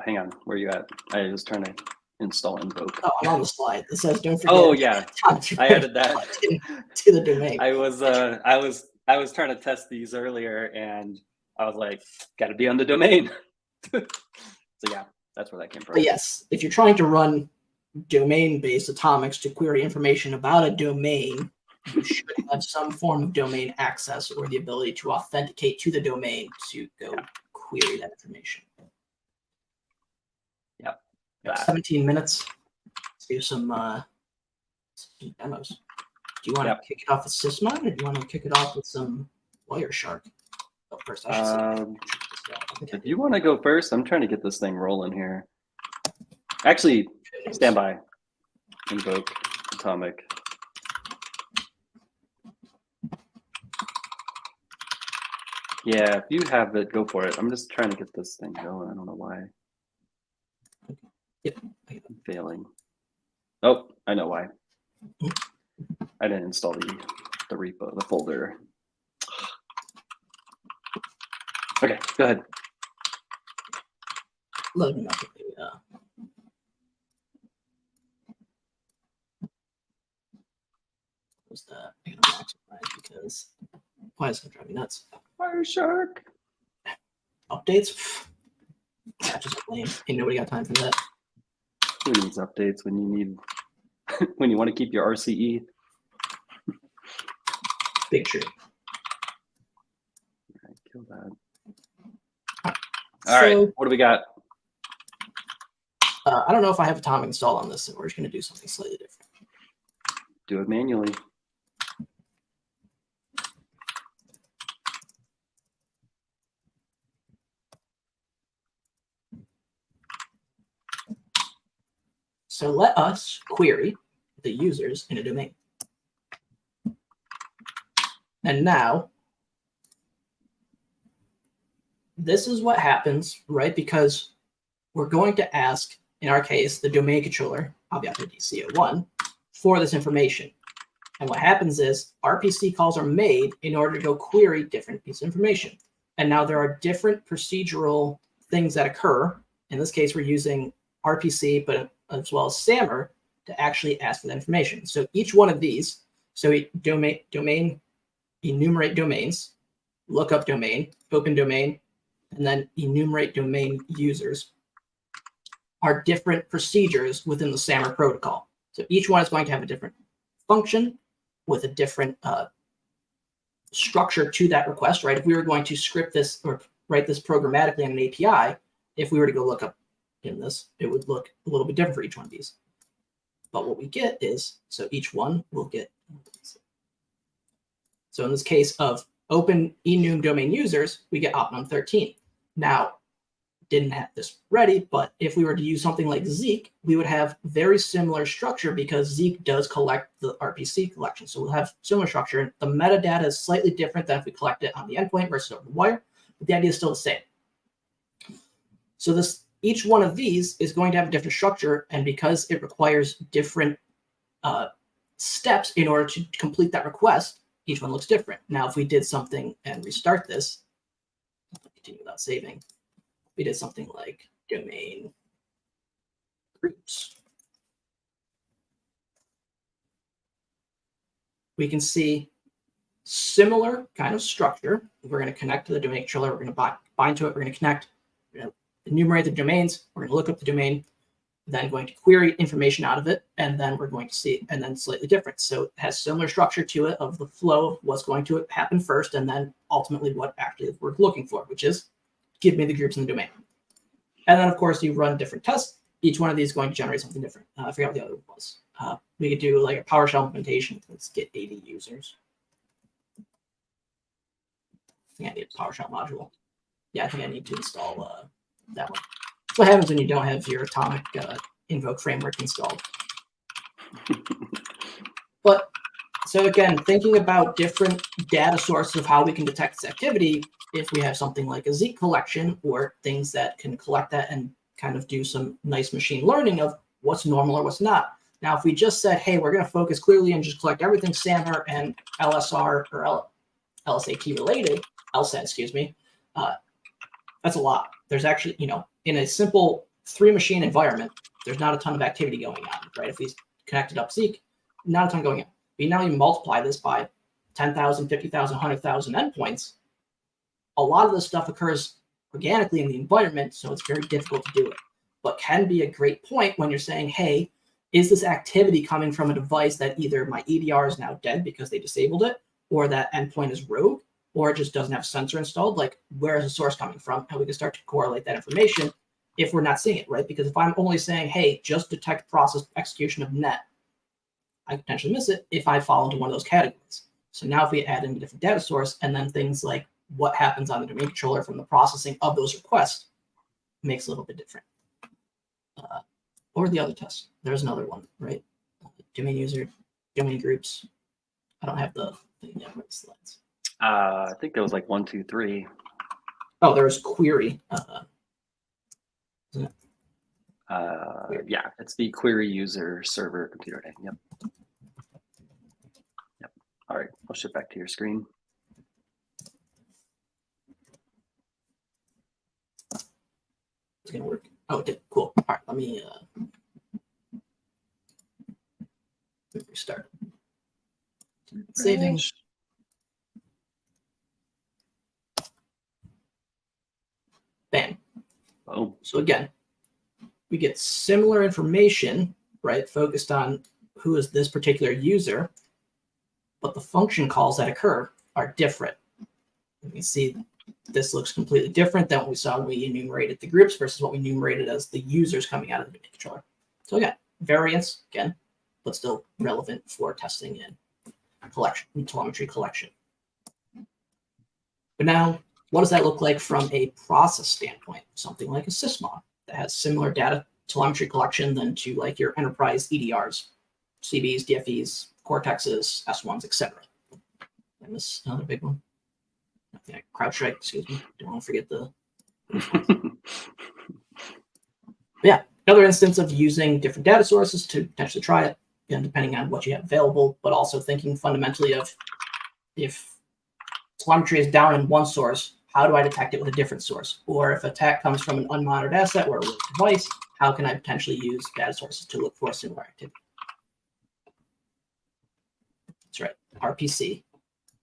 Hang on. Where are you at? I was trying to install invoke. Oh, I'm on the slide. It says don't forget. Oh yeah, I added that to the domain. I was trying to test these earlier, and I was like, got to be on the domain. So yeah, that's where that came from. But yes, if you're trying to run domain-based atomics to query information about a domain, you should have some form of domain access or the ability to authenticate to the domain to go query that information. Yep. 17 minutes. Let's do some demos. Do you want to kick it off with Sysmon, or do you want to kick it off with some Wireshark? Oh, first, I should say. If you want to go first, I'm trying to get this thing rolling here. Actually, stand by. Invoke atomic. Yeah, if you have it, go for it. I'm just trying to get this thing going. I don't know why. Yep. I'm failing. Oh, I know why. I didn't install the repo, the folder. Okay, go ahead. Loading up. Was that? I gotta maximize because why is it driving me nuts? Wireshark. Updates? Patches are lame. Ain't nobody got time for that. Who needs updates when you need when you want to keep your RCE? Big tree. All right, kill that. All right, what do we got? I don't know if I have Atomic installed on this, so we're just going to do something slightly different. Do it manually. So let us query the users in a domain. And now, this is what happens, right? Because we're going to ask, in our case, the domain controller, obj.dco1, for this information. And what happens is RPC calls are made in order to go query different pieces of information. And now there are different procedural things that occur. In this case, we're using RPC, but as well as SAMR to actually ask for that information. So each one of these, so domain, enumerate domains, look up domain, open domain, and then enumerate domain users are different procedures within the SAMR protocol. So each one is going to have a different function with a different structure to that request, right? If we were going to script this or write this programmatically on an API, if we were to go look up in this, it would look a little bit different for each one of these. But what we get is, so each one will get, so in this case of open enum domain users, we get opnum 13. Now, didn't have this ready, but if we were to use something like Zeek, we would have very similar structure because Zeek does collect the RPC collection. So we'll have similar structure. The metadata is slightly different than if we collect it on the endpoint versus over the wire, but the idea is still the same. So this, each one of these is going to have a different structure, and because it requires different steps in order to complete that request, each one looks different. Now, if we did something and restart this, continue without saving, we did something like domain groups. We can see similar kind of structure. We're going to connect to the domain controller. We're going to bind to it. We're going to connect. We're going to enumerate the domains. We're going to look up the domain, then going to query information out of it, and then we're going to see, and then slightly different. So it has similar structure to it of the flow of what's going to happen first, and then ultimately what actually we're looking for, which is give me the groups in the domain. And then, of course, you run different tests. Each one of these is going to generate something different. I forgot what the other one was. We could do like a PowerShell implementation. Let's get 80 users. I think I need a PowerShell module. Yeah, I think I need to install that one. That's what happens when you don't have your Atomic invoke framework installed. But so again, thinking about different data sources of how we can detect this activity, if we have something like a Zeek collection or things that can collect that and kind of do some nice machine learning of what's normal or what's not. Now, if we just said, hey, we're going to focus clearly and just collect everything SAMR and LSR or LSAT related, LSAT, excuse me, that's a lot. There's actually, in a simple 3-machine environment, there's not a ton of activity going on, right? If we connected up Zeek, not a ton going on. But now you multiply this by 10,000, 50,000, 100,000 endpoints. A lot of this stuff occurs organically in the environment, so it's very difficult to do it. But can be a great point when you're saying, hey, is this activity coming from a device that either my EDR is now dead because they disabled it, or that endpoint is rogue, or it just doesn't have a sensor installed? Like, where is the source coming from? And we can start to correlate that information if we're not seeing it, right? Because if I'm only saying, hey, just detect process execution of net, I could potentially miss it if I fall into one of those categories. So now if we add in a different data source and then things like what happens on the domain controller from the processing of those requests makes it a little bit different. Or the other test. There's another one, right? Domain user, domain groups. I don't have the thing yet with the slides. I think there was like 1, 2, 3. Oh, there's query. Isn't it? Yeah, it's the query user server computer name. Yep. Yep. All right, I'll shift back to your screen. It's gonna work. Oh, it did. Cool. All right, let me restart. Saving. Bam. Oh. So again, we get similar information, right? Focused on who is this particular user, but the function calls that occur are different. You can see this looks completely different than what we saw when we enumerated the groups versus what we enumerated as the users coming out of the domain controller. So again, variance, again, but still relevant for testing and collection, and telemetry collection. But now, what does that look like from a process standpoint? Something like a sysmon that has similar data telemetry collection than to like your enterprise EDRs, CBs, DFEs, Cortexes, S1s, etc. And this another big one. CrowdStrike, excuse me. Don't want to forget the. Yeah, another instance of using different data sources to potentially try it, depending on what you have available, but also thinking fundamentally of if telemetry is down in one source, how do I detect it with a different source? Or if attack comes from an unmonitored asset or a rogue device, how can I potentially use data sources to look for similar activity? That's right, RPC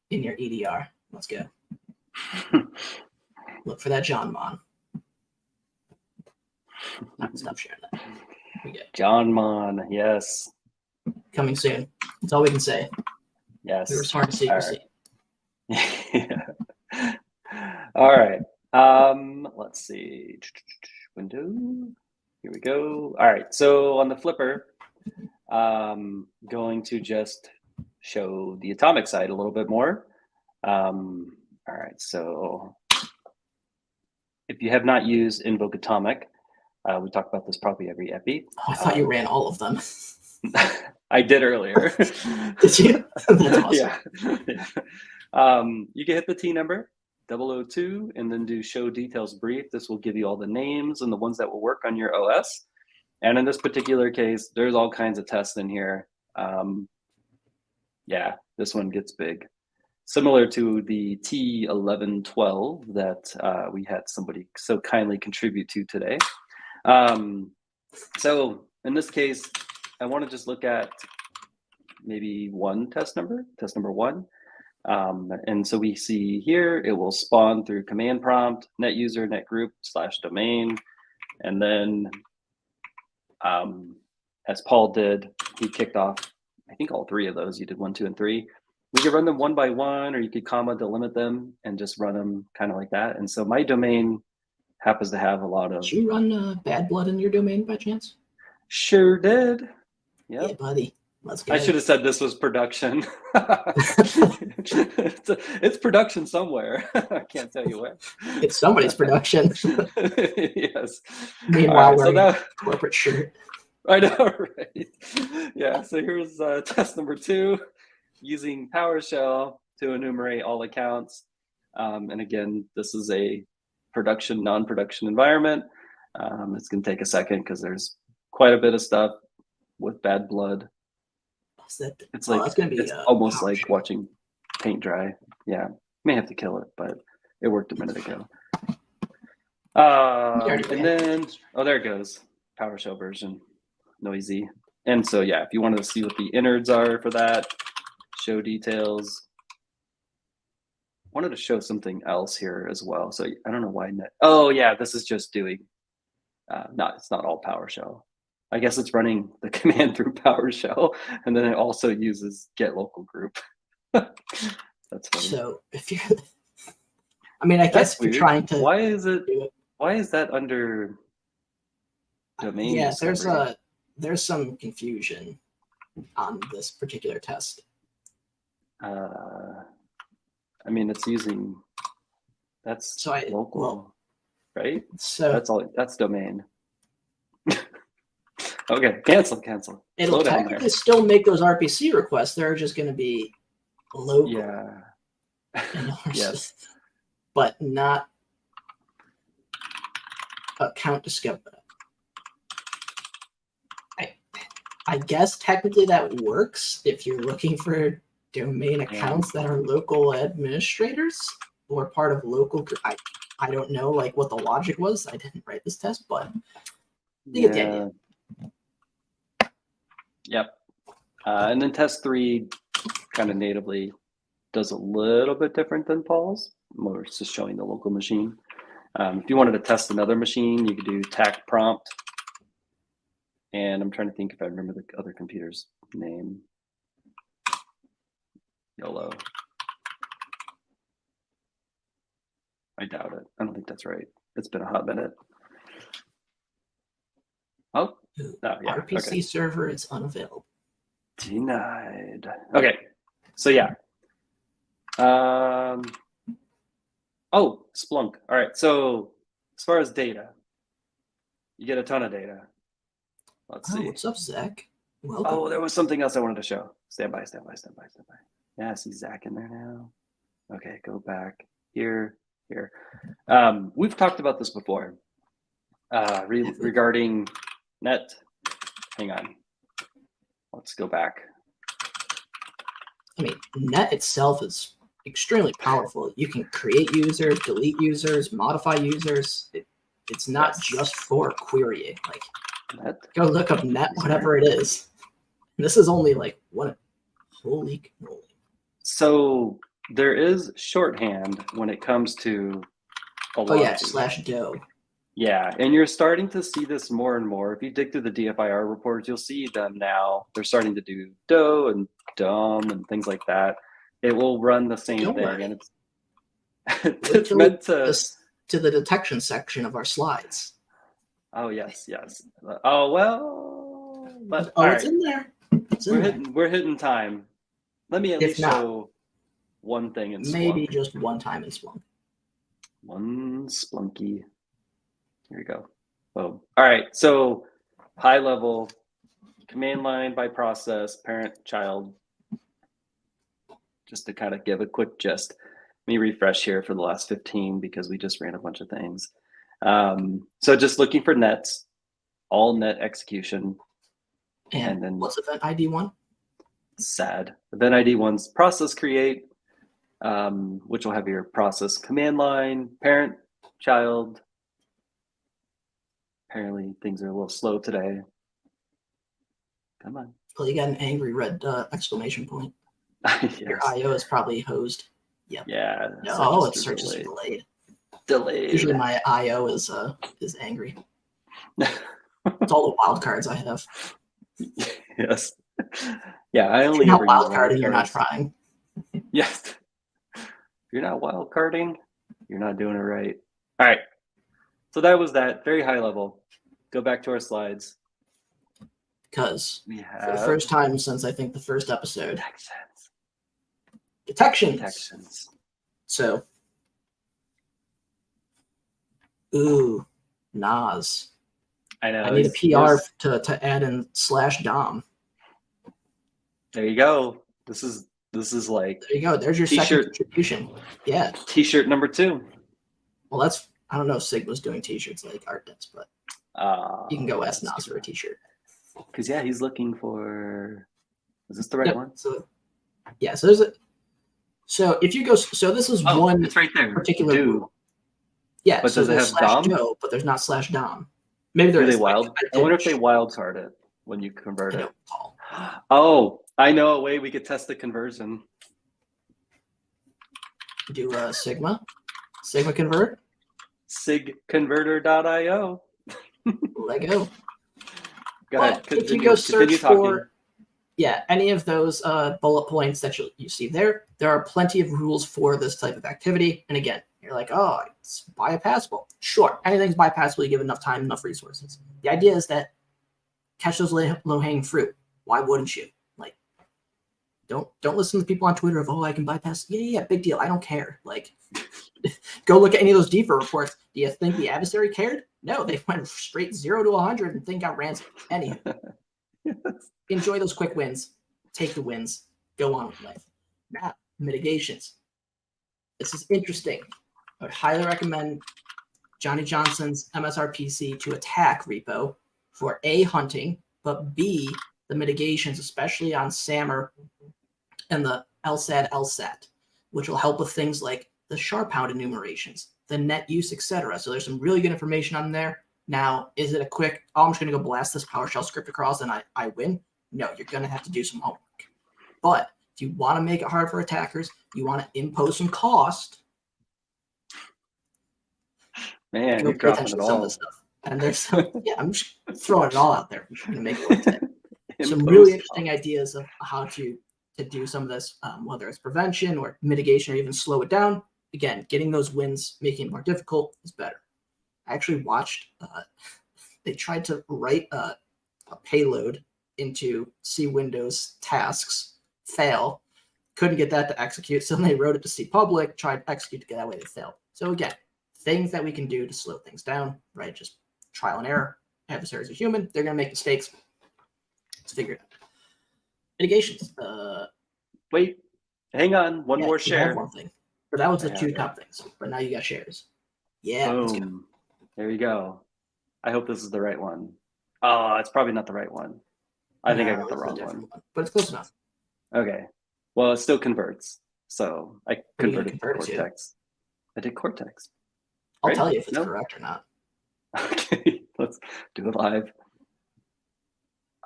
in your EDR. Let's go. Look for that John Mon. I can stop sharing that. We get John Mon, yes. Coming soon. That's all we can say. Yes. We were smart to secrecy. Yeah. All right. Let's see. Window. Here we go. All right. So on the flipper, going to just show the atomic side a little bit more. All right. So if you have not used Invoke Atomic, we talk about this probably every epi. Oh, I thought you ran all of them. I did earlier. Did you? That's awesome. Yeah. You can hit the T number, 002, and then do show details brief. This will give you all the names and the ones that will work on your OS. And in this particular case, there's all kinds of tests in here. Yeah, this one gets big. Similar to the T1112 that we had somebody so kindly contribute to today. So in this case, I want to just look at maybe one test number 1. And so we see here, it will spawn through command prompt, net user, net group /domain. And then as Paul did, he kicked off, I think all 3 of those. You did 1, 2, and 3. We could run them one by one, or you could comma delimit them and just run them kind of like that. And so my domain happens to have a lot of. Did you run bad blood in your domain by chance? Sure did. Yep. Yeah, buddy. Let's go. I should have said this was production. It's production somewhere. I can't tell you where. It's somebody's production. Yes. Meanwhile, wearing a corporate shirt. I know, right? Yeah, so here's test number 2, using PowerShell to enumerate all accounts. And again, this is a production, non-production environment. It's going to take a second because there's quite a bit of stuff with bad blood. It's like it's almost like watching paint dry. Yeah, may have to kill it, but it worked a minute ago. And then there it goes, PowerShell version, noisy. And so yeah, if you wanted to see what the innards are for that, show details. Wanted to show something else here as well. So I don't know why. Oh yeah, this is just doing. It's not all PowerShell. I guess it's running the command through PowerShell, and then it also uses get local group. That's funny. So if you're, I mean, I guess if you're trying to. Why is that under domain? Yeah, there's some confusion on this particular test. I mean, it's using that's local, right? So that's domain. Okay, cancel. It'll technically still make those RPC requests. They're just going to be local. Yeah. Yes. But not account discovery. I guess technically that works if you're looking for domain accounts that are local administrators or part of local. I don't know like what the logic was. I didn't write this test, but you get the idea. Yep. And then test 3 kind of natively does a little bit different than Paul's. More it's just showing the local machine. If you wanted to test another machine, you could do tac prompt. And I'm trying to think if I remember the other computer's name. YOLO. I doubt it. I don't think that's right. It's been a hot minute. Oh, yeah. RPC server is unavailable. Denied. Okay, so yeah. Oh, Splunk. All right, so as far as data, you get a ton of data. Let's see. What's up, Zach? Welcome. Oh, there was something else I wanted to show. Stand by. Yeah, I see Zach in there now. Okay, go back here. We've talked about this before regarding net. Hang on. Let's go back. I mean, net itself is extremely powerful. You can create users, delete users, modify users. It's not just for querying. Like, net? Go look up net, whatever it is. And this is only like what? Holy cannoli. So there is shorthand when it comes to a lot /do. Yeah, and you're starting to see this more and more. If you dig through the DFIR reports, you'll see them now. They're starting to do do and dum and things like that. It will run the same thing, and it's meant to the detection section of our slides. Oh yes. Oh well, but it's in there. We're hitting time. Let me at least show one thing in Splunk. Maybe just one time in Splunk. One Splunky. Here we go. Boom. All right. So high level command line by process, parent, child. Just to kind of give a quick gist. Let me refresh here for the last 15 because we just ran a bunch of things. So just looking for nets, all net execution. And then what's event ID 1? Sad. Event ID 1's process create, which will have your process command line, parent, child. Apparently things are a little slow today. Come on. Well, you got an angry red exclamation point. Yes. Your IO is probably hosed. Yep. Yeah. No, it's search is delayed. Usually my IO is angry. It's all the wildcards I have. Yes. Yeah, I only. If you're not wildcarding, you're not trying. Yes. If you're not wildcarding, you're not doing it right. All right. So that was that, very high level. Go back to our slides. Because We for the first time since I think the first episode, detections. Detections. So, ooh, Nas. I know. I need a PR to add in /Dom. There you go. This is like. There you go. There's your second contribution. Yeah. T-shirt number 2. Well, that's, I don't know if Sigma's doing t-shirts like Art does, but you can go ask Nas for a t-shirt. Because yeah, he's looking for. Is this the right one? So yeah, so there's a. So if you go, so this is one. It's right there. Particular rule. Yeah, but so does it have Dom? Joe, but there's not /Dom. Maybe there is. I wonder if they wild card it when you convert it. Recall. Oh, I know a way we could test the conversion. Do Sigma convert. Sigconverter.io. Lego. Go ahead. If you go search for any of those bullet points that you see there are plenty of rules for this type of activity. And again, you're like, oh, it's bypassable. Sure, anything's bypassable. You give enough time, enough resources. The idea is that catch those low-hanging fruit. Why wouldn't you? Like, don't listen to people on Twitter of, oh, I can bypass. Yeah, big deal. I don't care. Like, go look at any of those DFIR reports. Do you think the adversary cared? No, they went straight 0 to 100 and thing got ransomed. Anywho, enjoy those quick wins. Take the wins. Go on with life. Now, mitigations. This is interesting. I would highly recommend Johnny Johnson's MSRPC to attack repo for A, hunting, but B, the mitigations, especially on SAMR and the LSAT, which will help with things like the sharp hound enumerations, the net use, etc. So there's some really good information on there. Now, is it a quick, I'm just going to go blast this PowerShell script across and I win? No, you're going to have to do some homework. But if you want to make it hard for attackers, you want to impose some cost. Man, you're dropping it all. And there's some, I'm just throwing it all out there. I'm going to make it work today. Some really interesting ideas of how to do some of this, whether it's prevention or mitigation or even slow it down. Again, getting those wins, making it more difficult is better. I actually watched, they tried to write a payload into C Windows tasks, fail, couldn't get that to execute, so they wrote it to C public, tried to execute to get that way, they failed. So again, things that we can do to slow things down, right? Just trial and error. Adversaries are human, they're going to make mistakes. Let's figure it out. Mitigations. Wait, hang on, one more share. One thing. But that was the 2 top things. But now you got shares. Yeah. Boom. Let's go. There you go. I hope this is the right one. Oh, it's probably not the right one. I think I got the wrong one. But it's close enough. Okay. Well, it still converts. So I converted to Cortex. I did Cortex. I'll tell you if it's correct or not. Okay. Let's do it live.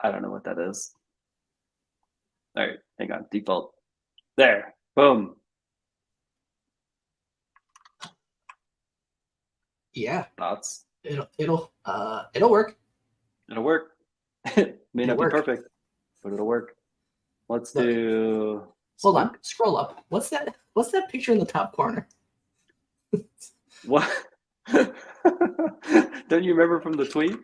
I don't know what that is. All right. Hang on. Default. There. Boom. Yeah. Thoughts? It'll work. It'll work. May not be perfect, but it'll work. Let's do. Hold on. Scroll up. What's that picture in the top corner? What? Don't you remember from the tweet?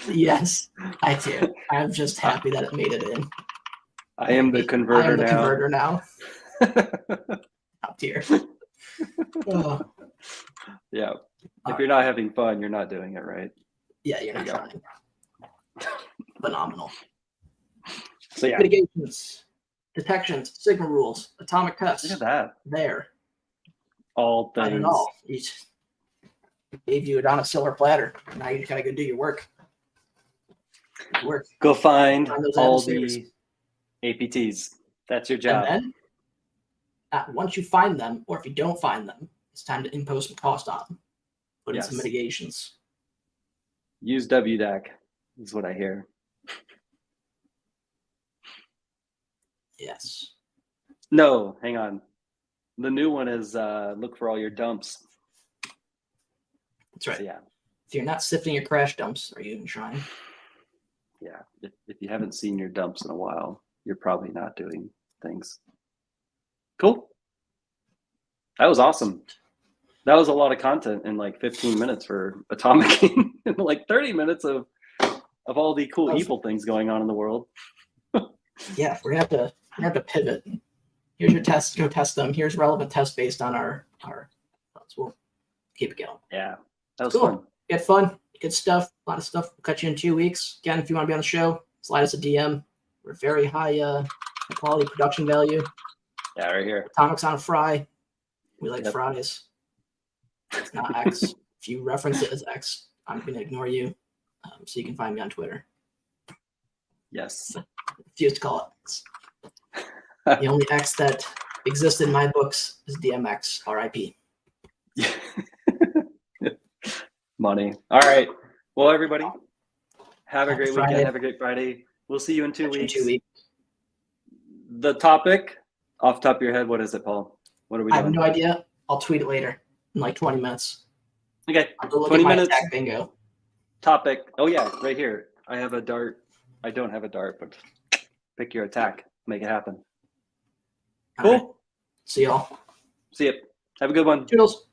Yes, I do. I'm just happy that it made it in. I am the converter now. I am the converter now. Top tier. Oh. Yeah. If you're not having fun, you're not doing it right. Yeah, you're not trying. Phenomenal. So yeah. Mitigations, detections, Sigma rules, atomic tests. Look at that. There. All things. I don't know. He gave you it on a silver platter. Now you just gotta go do your work. Go find all the APTs. That's your job. And then, once you find them, or if you don't find them, it's time to impose some cost on them. Put in some mitigations. Use WDAC is what I hear. Yes. No, hang on. The new one is look for all your dumps. That's right. So, yeah. If you're not sifting your crash dumps, are you even trying? Yeah. If you haven't seen your dumps in a while, you're probably not doing things. Cool. That was awesome. That was a lot of content in like 15 minutes for Atomic, and like 30 minutes of all the cool evil things going on in the world. Yeah, we're gonna have to pivot. Here's your tests. Go test them. Here's relevant tests based on our. So we'll keep it going. Yeah, that was cool. fun. We had fun. Good stuff. A lot of stuff. We'll catch you in 2 weeks. Again, if you want to be on the show, slide us a DM. We're very high quality production value. Yeah, right here. Atomics on a fry. We like fries. It's not X. If you reference it as X, I'm going to ignore you. So you can find me on Twitter. Yes. Refuse to call it. The only X that exists in my books is DMX, RIP. Money. All right. Well, everybody, have a great Friday. weekend. Have a great Friday. We'll see you in 2 weeks. 2 weeks. The topic, off the top of your head, what is it, Paul? What are we doing? I have no idea. I'll tweet it later in like 20 minutes. Okay. I'll go look 20 at my minutes. attack bingo. Topic. Oh, yeah, right here. I have a dart. I don't have a dart, but pick your attack. Make it happen. Cool. All right. See y'all. See you. Have a good one. Toodles.